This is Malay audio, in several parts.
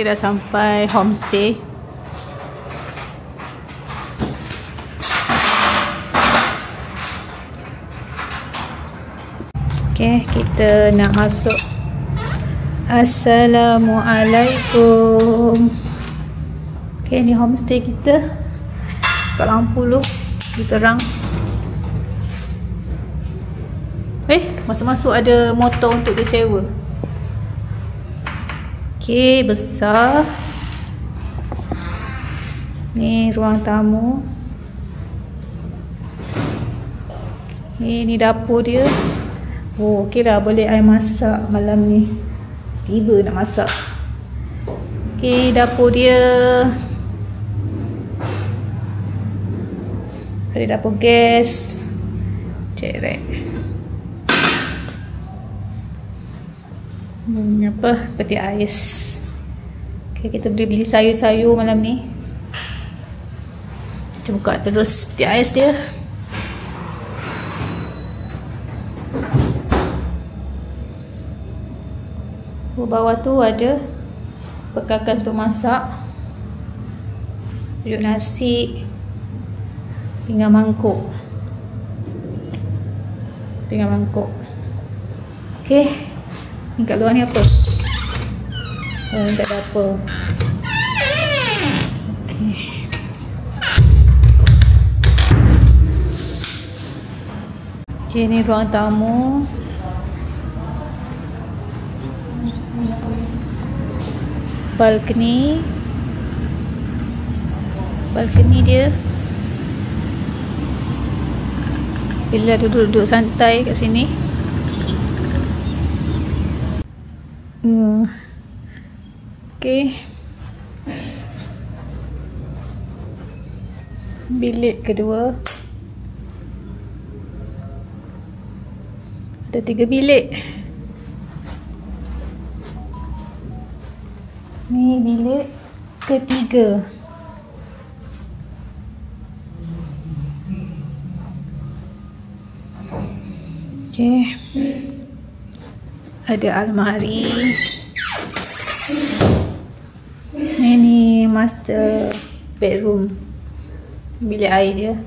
Kita dah sampai homestay. Okay, kita nak masuk. Assalamualaikum. Okay, ni homestay kita. Kat lampu lu, diterang. Masuk-masuk ada motor untuk disewa. Okay, besar. Ni ruang tamu. Ni dapur dia. Oh, okey lah, boleh air masak malam ni. Tiba nak masak. Okey, dapur dia. Ada dapur gas. Cerek. Apa? Peti ais. Okay, kita boleh beli sayur-sayur malam ni. Kita buka terus peti ais dia. Bawah tu ada perkakas untuk masak. Periuk nasi. Pinggan mangkuk. Okay. Ni kat luar ni apa? Oh, ni tak ada apa. Okay. Okay, ni ruang tamu. Balcony dia. Bila duduk santai kat sini. Okay. Bilik kedua. Ada 3 bilik. Ni bilik ketiga. Okay. Ada almari. Ini master bedroom. Bilik air dia.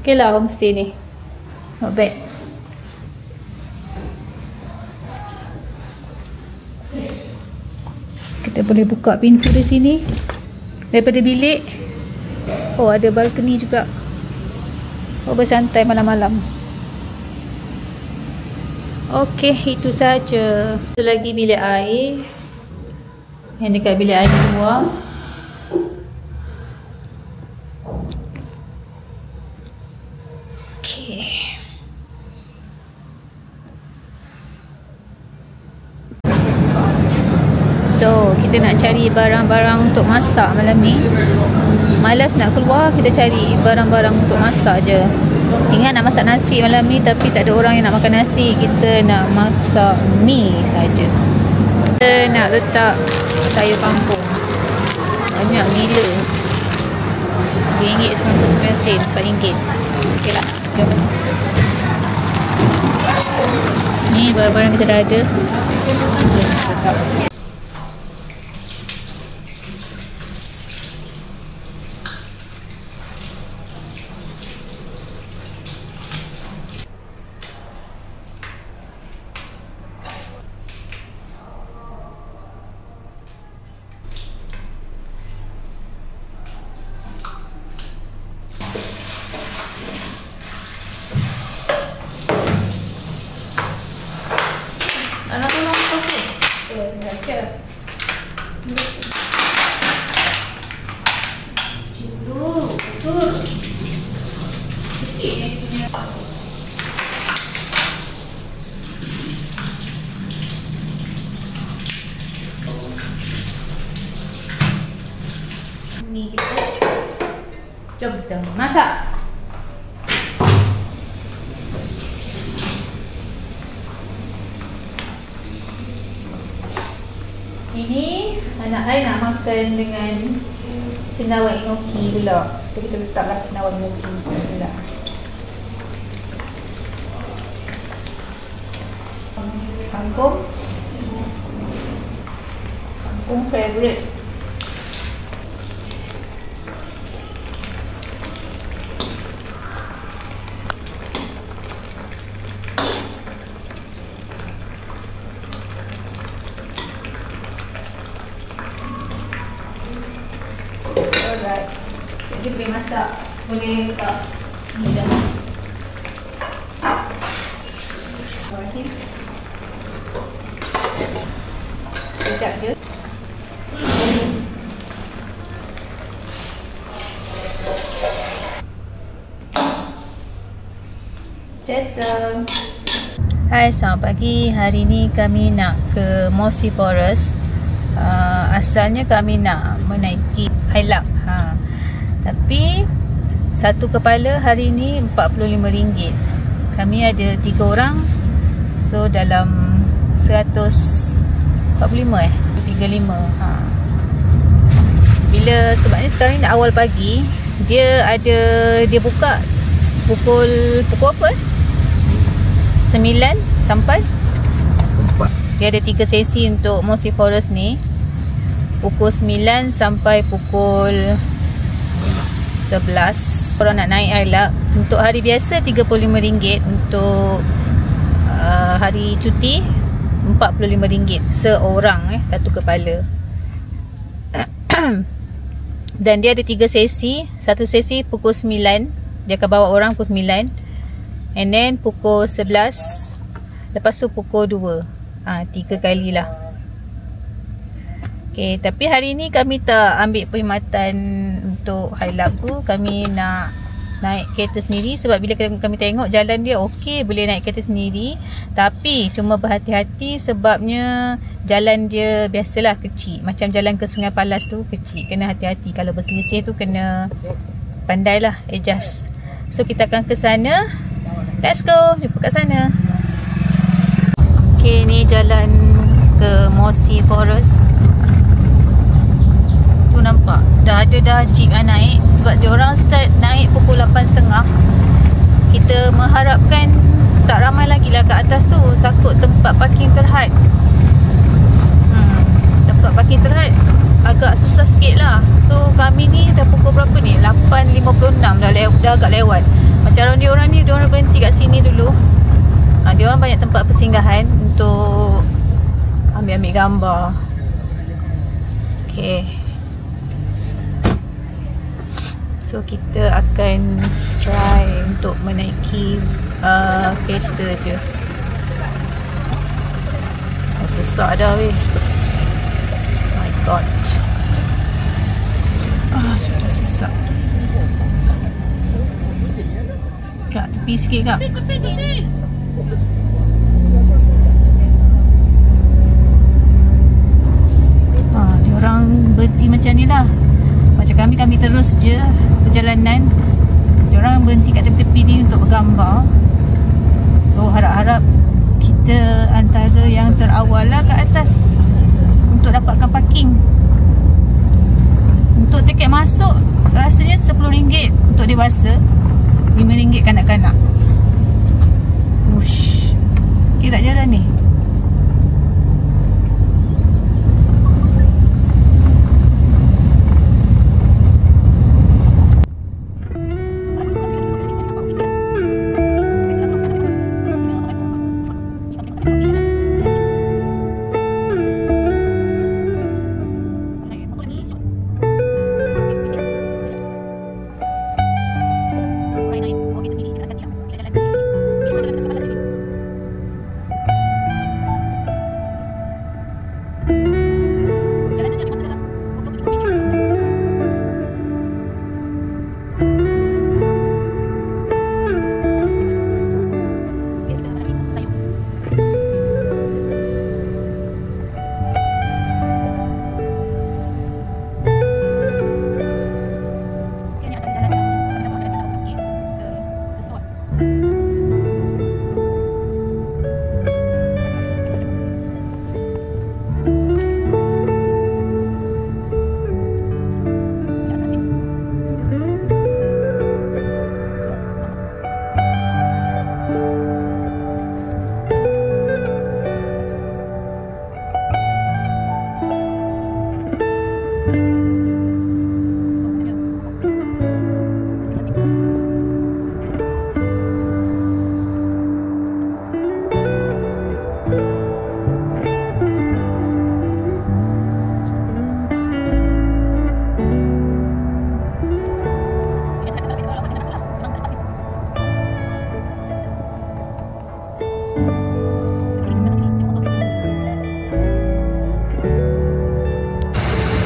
Okay lah homestay ni. Not bad. Kita boleh buka pintu di sini. Daripada bilik. Oh, ada balcony juga. Oh, bersantai malam-malam. Okey, itu saja. Satu lagi bilik air. Yang dekat bilik air luar. Okey. So, kita nak cari barang-barang untuk masak malam ni. Malas nak keluar, kita cari barang-barang untuk masak je. Ingat nak masak nasi malam ni, tapi tak ada orang yang nak makan nasi. Kita nak masak mi saja. Kita nak letak sayur kangkung. Banyak gila. RM3.99, RM4. Okey lah, jom. Ni barang-barang kita dah ada. Anak tolong aku. Dah siap. Dulu, betul. Kecil ni punya. Ni kita. Jom kita masak. Ini anak saya nak makan dengan cendawan enoki pula. So kita letaklah cendawan enoki. Bismillah. Kangkung. Favorite. Alright. Jadi boleh masak. Boleh letak ni dah. Sekejap je. Settle. Hai, selamat pagi. Hari ni kami nak ke Mossy Forest. Asalnya kami nak menaiki Highland. Tapi satu kepala hari ni RM45. Kami ada 3 orang. So dalam 145 35. Bila sebab ni sekarang ni dah awal pagi, dia buka pukul apa? 9 sampai 4. Dia ada 3 sesi untuk Mossy Forest ni. Pukul 9 sampai pukul 11. Orang nak naik Highland untuk hari biasa RM35, untuk hari cuti RM45 seorang, satu kepala. Dan dia ada 3 sesi. Satu sesi pukul 9, dia akan bawa orang pukul 9, and then pukul 11, lepas tu pukul 2. 3 kali lah. Okay, tapi hari ni kami tak ambil perkhidmatan untuk Highland tu. Kami nak naik kereta sendiri. Sebab bila kami tengok jalan dia okey, boleh naik kereta sendiri. Tapi cuma berhati-hati sebabnya jalan dia biasalah kecil. Macam jalan ke Sungai Palas tu kecil. Kena hati-hati. Kalau berselisih tu kena pandailah adjust. So kita akan ke sana. Let's go. Jumpa kat sana. Okay, ni jalan ke Mossy Forest. Tu nampak dah ada jeep yang naik. Sebab dia orang start naik pukul 8.30. Kita mengharapkan tak ramai lagi lah kat atas tu. Takut tempat parking terhad. Tempat parking terhad agak susah sikit lah. So kami ni dah pukul berapa ni? 8.56 dah agak lewat. Macam dia orang ni, dia orang berhenti kat sini dulu. Dia orang banyak tempat persinggahan untuk ambil gambar. Okay. So kita akan try untuk menaiki kereta je. Sesak dah weh. My god. Sudah sesak. Kak, tepi sikit kak. Diorang berhenti macam ni lah. Macam kami terus je perjalanan. Diorang berhenti kat tepi-tepi ni untuk bergambar. So harap-harap kita antara yang terawal lah kat atas untuk dapatkan parking. Untuk tiket masuk rasanya RM10 untuk dewasa, RM5 kanak-kanak. Ush. Okay tak jalan ni?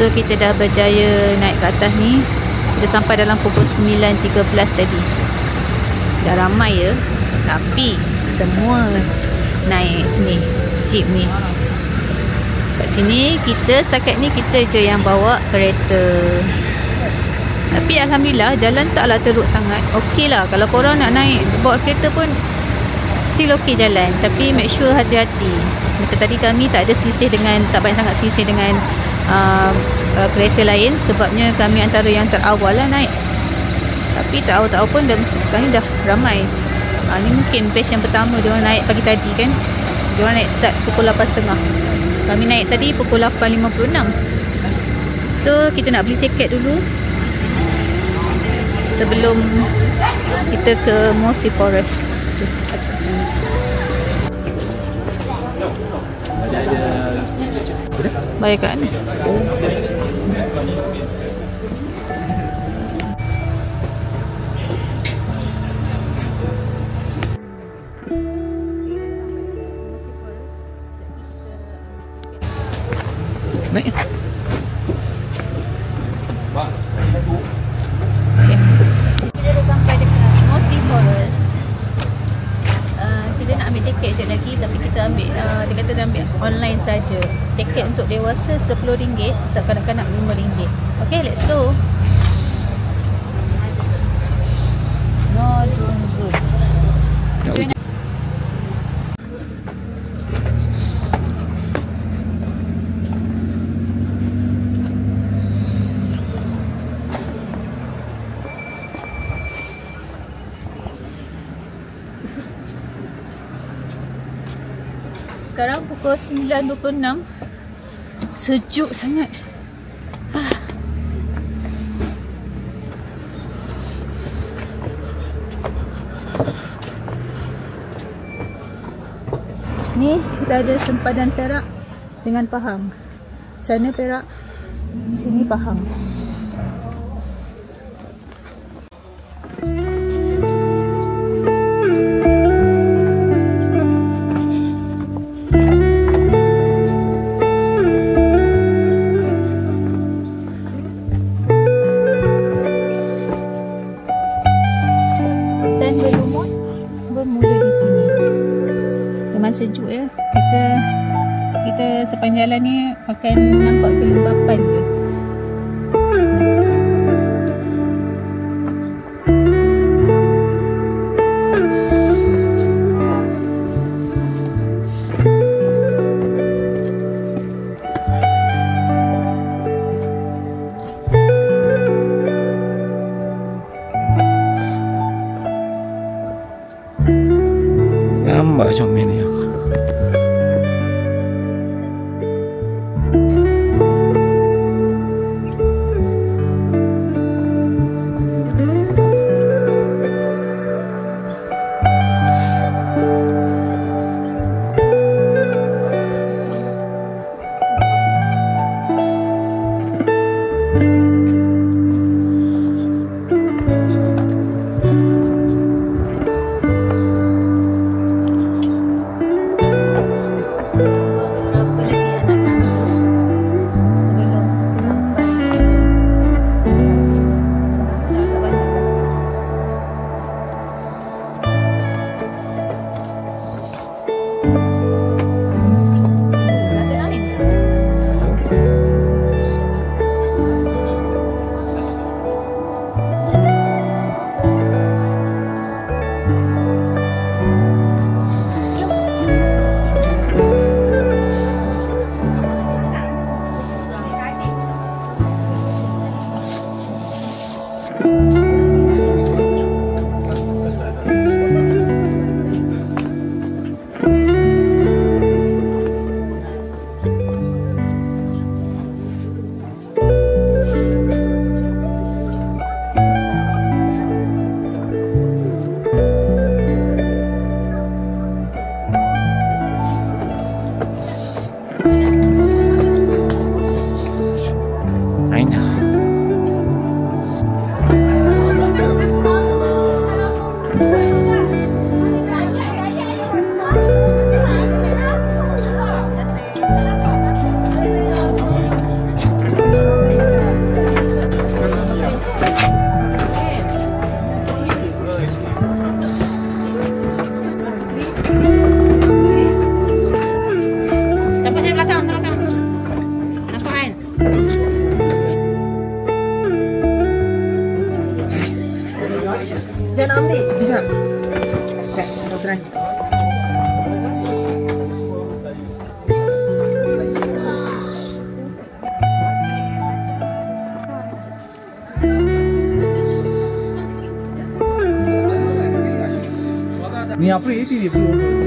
So kita dah berjaya naik ke atas ni. Kita sampai dalam pukul 9.13 tadi. Dah ramai ya, tapi semua naik ni jeep ni. Kat sini kita setakat ni kita je yang bawa kereta. Tapi alhamdulillah jalan taklah teruk sangat. Okey lah, kalau korang nak naik bawa kereta pun still okey jalan. Tapi make sure hati-hati. Macam tadi kami tak ada sisih dengan, tak banyak sangat sisih dengan kereta lain. Sebabnya kami antara yang terawal lah naik. Tapi tak tahu pun sekarang ni dah ramai. Ni mungkin batch yang pertama dia orang naik pagi tadi kan. Dia orang naik start pukul 8.30. Kami naik tadi pukul 8.56. So kita nak beli tiket dulu sebelum kita ke Mossy Forest. Baik kan? Naik. Okay. Kita dah sampai dekat Mossy Forest. Kita nak ambil tiket sekejap lagi, tapi kita ambil dia kata dia ambil online saja. Tiket untuk dewasa RM10, untuk kanak-kanak RM5. Okay, let's go. No drone zone. Sekarang pukul 9.26. Sejuk sangat. Ni kita ada sempadan Perak dengan Pahang. Sana Perak, sini Pahang. Bermula di sini. Memang sejuk ya. Kita sepanjang jalan ni akan nampak kelembapan je. Nampak comel ni. அப்புறம் 18 எப்படி ஓட்டுறது?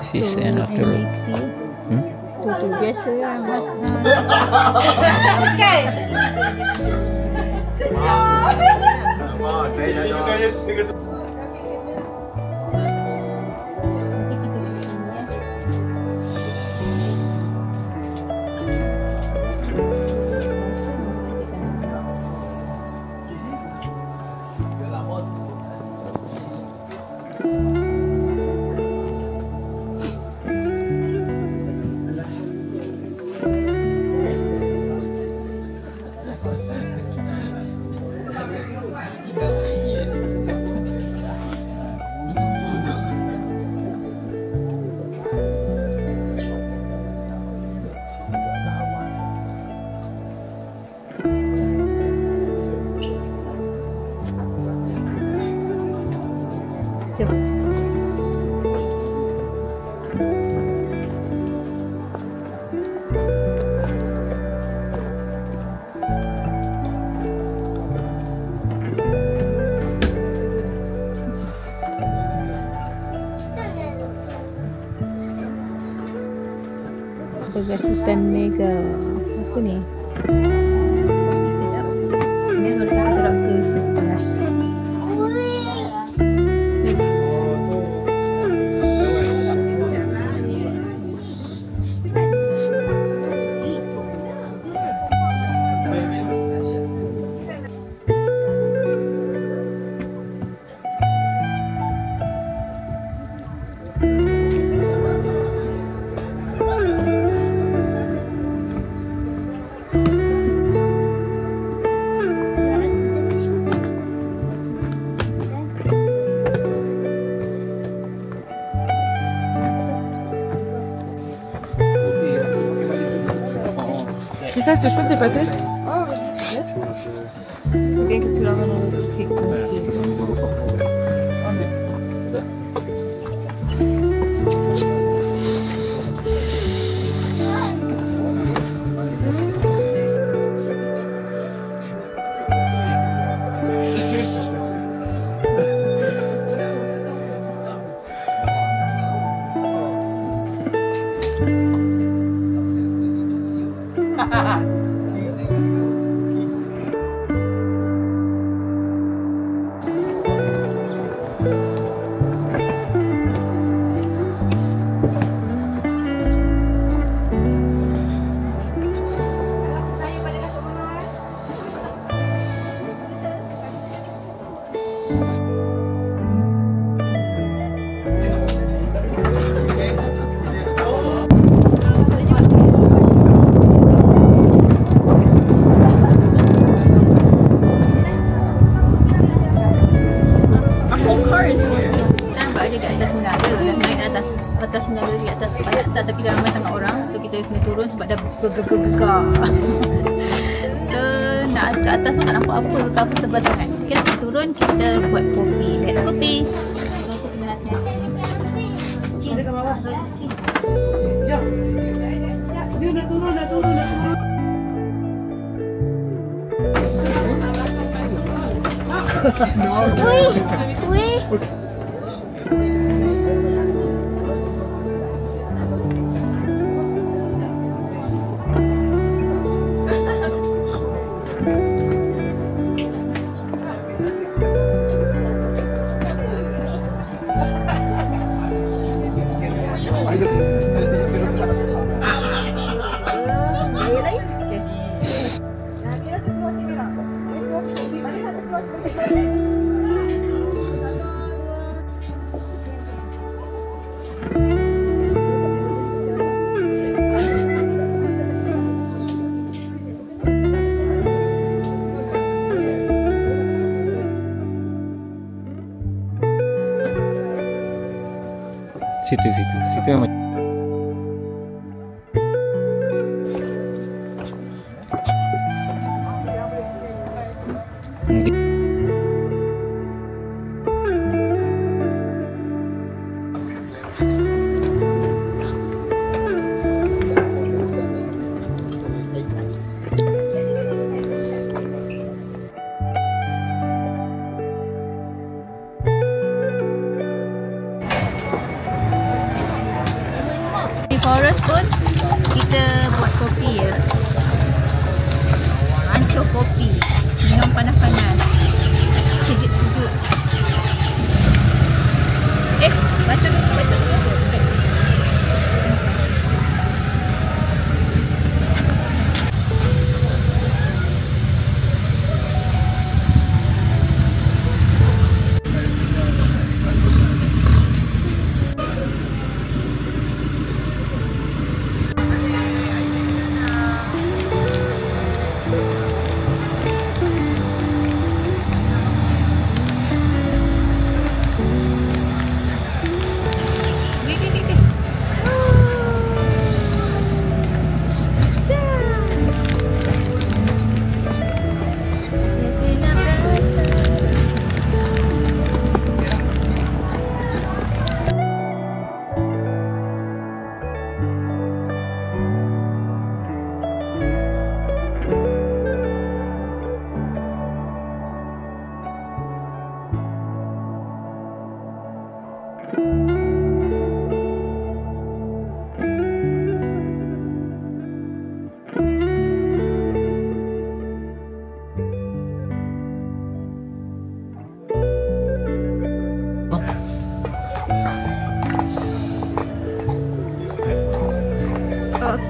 Sisa nak dulu. Itu biasa lah mas. juga. Apa ni? Sekejap. Ini baru kita gerak ke sup panas. C'est ça, est-ce que je peux te dépasser? Ok, que tu l'emmènes dans le truc. Atas menara di atas tapi dah ramai sangat orang, so kita kena turun sebab dah gegar. So nak ke atas pun tak nampak apa, apa tebal sangat. Okay, kita turun, kita buat kopi. Let's kopi. Aku kena hati-hati. Ada kat bawah. Jom. Jom nak turun. Wih. Situ yang di forest pun kita buat kopi ya. Hancur kopi, minum panas-panas, sejuk-sejuk. Baca dulu.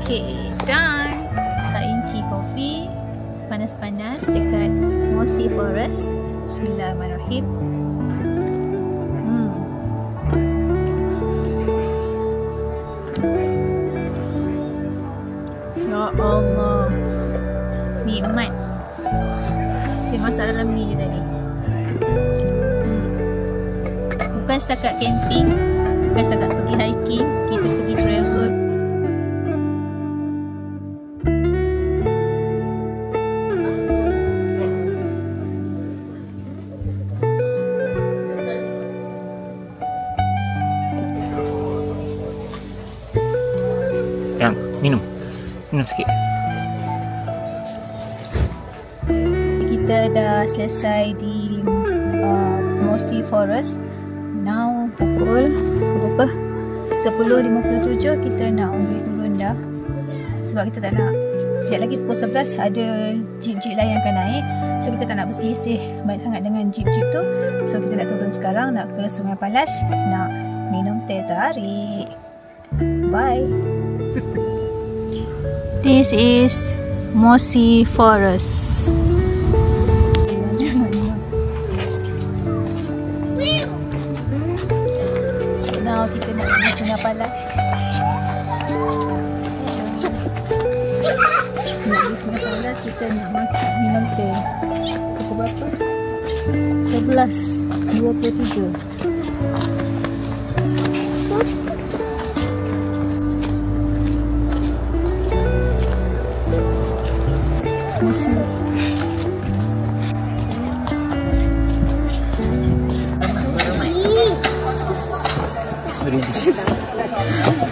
Okay, done. Tak inci kopi panas-panas dekat Mossy Forest. Bismillahirrahmanirrahim. Ya Allah, nikmat. Dia masak dalam ni je tadi. Bukan setakat camping, bukan setakat pergi hiking, kita pergi travel. Yang minum sikit. Kita dah selesai di Mossy Forest. Now pukul berapa? 10.57. Kita nak turun dah. Sebab kita tak nak, sekejap lagi pukul 11 ada jeep-jeep lain yang akan naik. So kita tak nak berselisih banyak sangat dengan jeep-jeep tu. So kita nak turun sekarang, nak ke Sungai Palas, nak minum teh tarik. Bye. This is Mossy Forest. Now kita nak pergi Sungai Palas. Nak pergi Sungai Palas, kita nak minum teh. Pukul berapa? 11.23. Ready.